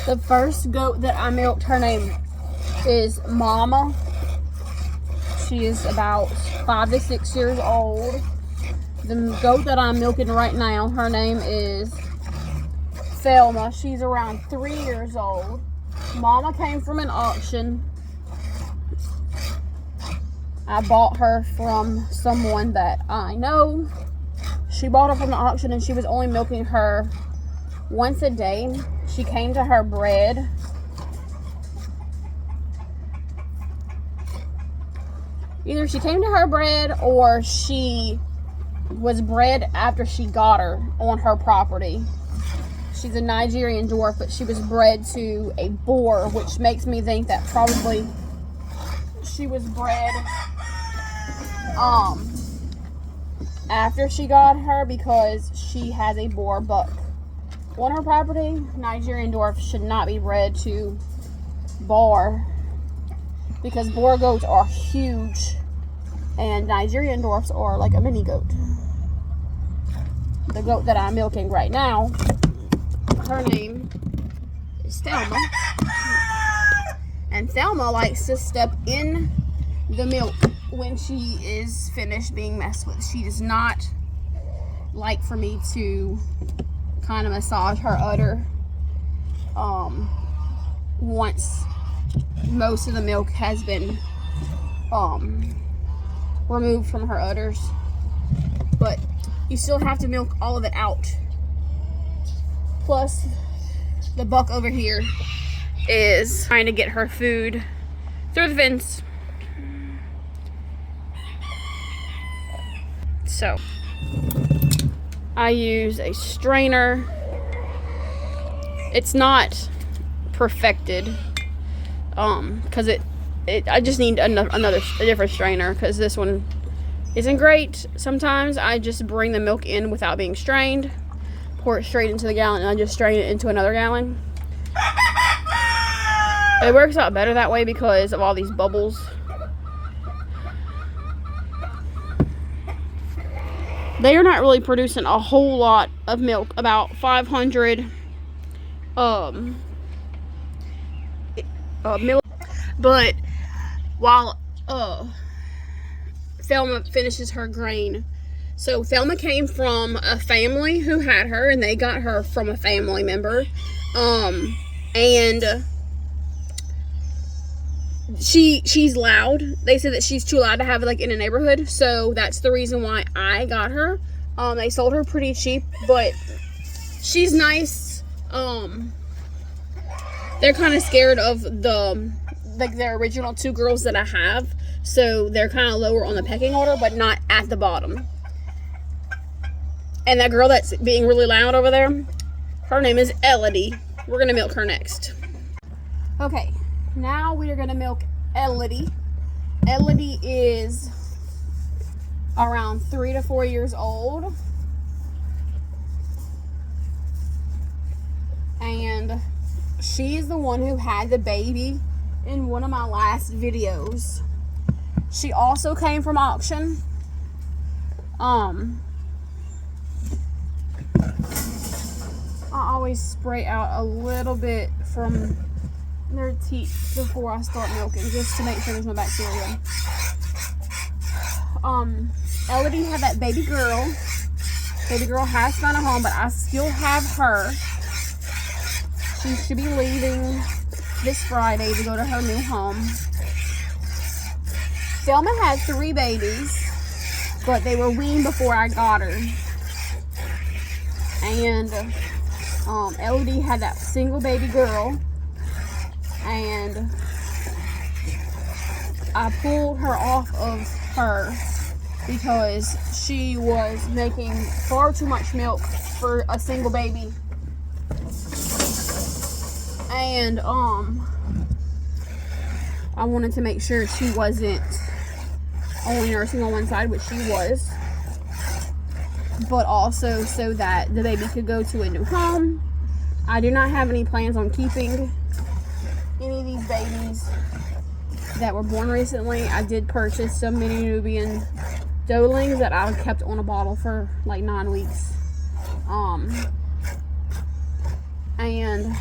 The first goat that I milked, her name is Mama. She is about 5 to 6 years old. The goat that I'm milking right now, her name is Thelma. She's around 3 years old. Mama came from an auction. I bought her from someone that I know. She bought her from the auction and she was only milking her once a day. She came to her bred. Either she came to her bred or she was bred after she got her on her property. She's a Nigerian dwarf, but she was bred to a boar, which makes me think that probably she was bred after she got her, because she has a boar buck on her property. Nigerian dwarf should not be bred to boar because boar goats are huge and Nigerian dwarfs are like a mini goat. The goat that I'm milking right now, her name is Thelma, and Thelma likes to step in the milk when she is finished being messed with. She does not like for me to kind of massage her udder once most of the milk has been removed from her udders, but you still have to milk all of it out. Plus the buck over here is trying to get her food through the fence. So I use a strainer. It's not perfected because I just need a different strainer because this one isn't great. Sometimes I just bring the milk in without being strained, pour it straight into the gallon, and I just strain it into another gallon. It works out better that way because of all these bubbles. They are not really producing a whole lot of milk, about 500 milk. But while Thelma finishes her grain, so Thelma came from a family who had her, and they got her from a family member, and she's loud. They said that she's too loud to have like in a neighborhood, so that's the reason why I got her. They sold her pretty cheap, but she's nice. They're kind of scared of the original 2 girls that I have, so they're kind of lower on the pecking order, but not at the bottom. And that girl that's being really loud over there, her name is Elodie. We're gonna milk her next. Okay, now we are gonna milk Elodie. Elodie is around 3 to 4 years old, and She is the one who had the baby in one of my last videos. She also came from auction. I always spray out a little bit from their teeth before I start milking, just to make sure there's no bacteria. Elodie had that baby girl. Baby girl has found a home, but I still have her. She should be leaving this Friday to go to her new home. Thelma had 3 babies, but they were weaned before I got her. And Elodie had that single baby girl, and I pulled her off of her because she was making far too much milk for a single baby. And I wanted to make sure she wasn't only nursing on one side, which she was, but also so that the baby could go to a new home. I do not have any plans on keeping any of these babies that were born recently. I did purchase some mini Nubian doelings that I kept on a bottle for like 9 weeks. And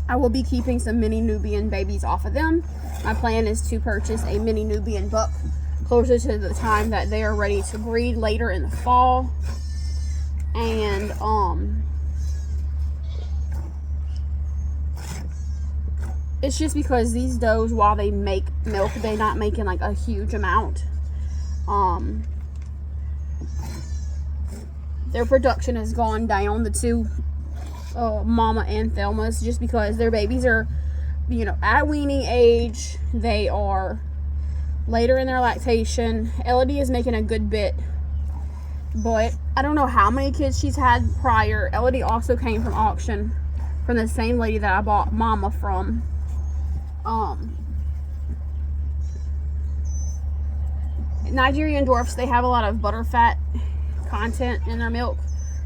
I will be keeping some mini Nubian babies off of them. My plan is to purchase a mini Nubian buck closer to the time that they are ready to breed later in the fall. And it's just because these does, while they make milk, they're not making like a huge amount. Their production has gone down, the 2 Mama and Thelma's, just because their babies are, you know, at weaning age. They are later in their lactation. Elodie is making a good bit, but I don't know how many kids she's had prior. Elodie also came from auction from the same lady that I bought Mama from. Nigerian dwarfs, they have a lot of butterfat content in their milk,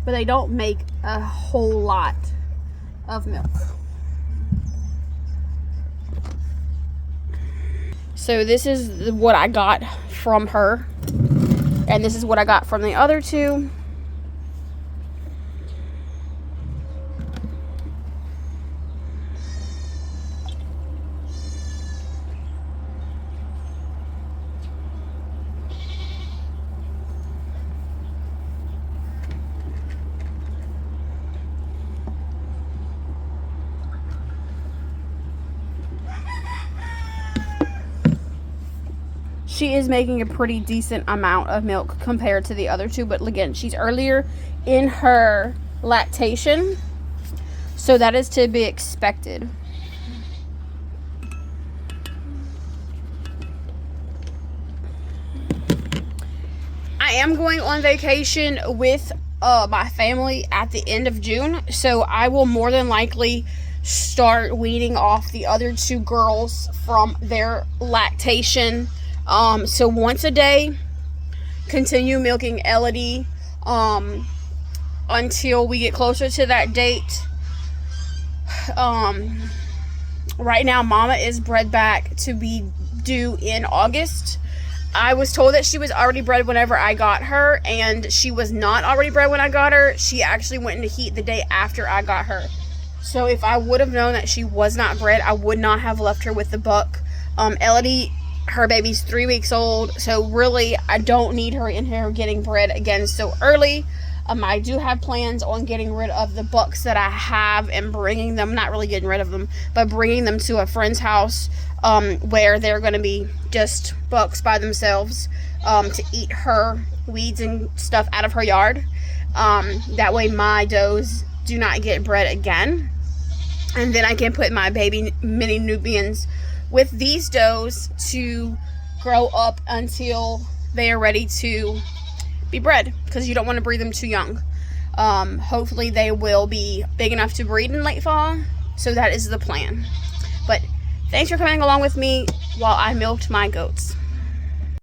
but they don't make a whole lot of milk. So this is what I got from her, and this is what I got from the other 2. She is making a pretty decent amount of milk compared to the other 2, but again, she's earlier in her lactation, so that is to be expected. I am going on vacation with my family at the end of June, so I will more than likely start weaning off the other 2 girls from their lactation. So once a day, continue milking Elodie until we get closer to that date. Right now, Mama is bred back to be due in August. I was told that she was already bred whenever I got her, and she was not already bred when I got her. She actually went into heat the day after I got her. So if I would have known that she was not bred, I would not have left her with the buck. Elodie, her baby's 3 weeks old, so really I don't need her in here getting bred again so early. I do have plans on getting rid of the bucks that I have and bringing them, not really getting rid of them, but bringing them to a friend's house where they're going to be just bucks by themselves to eat her weeds and stuff out of her yard. That way my does do not get bred again, and then I can put my baby mini Nubians with these does to grow up until they are ready to be bred, because you don't want to breed them too young. Hopefully they will be big enough to breed in late fall, so that is the plan. But thanks for coming along with me while I milked my goats.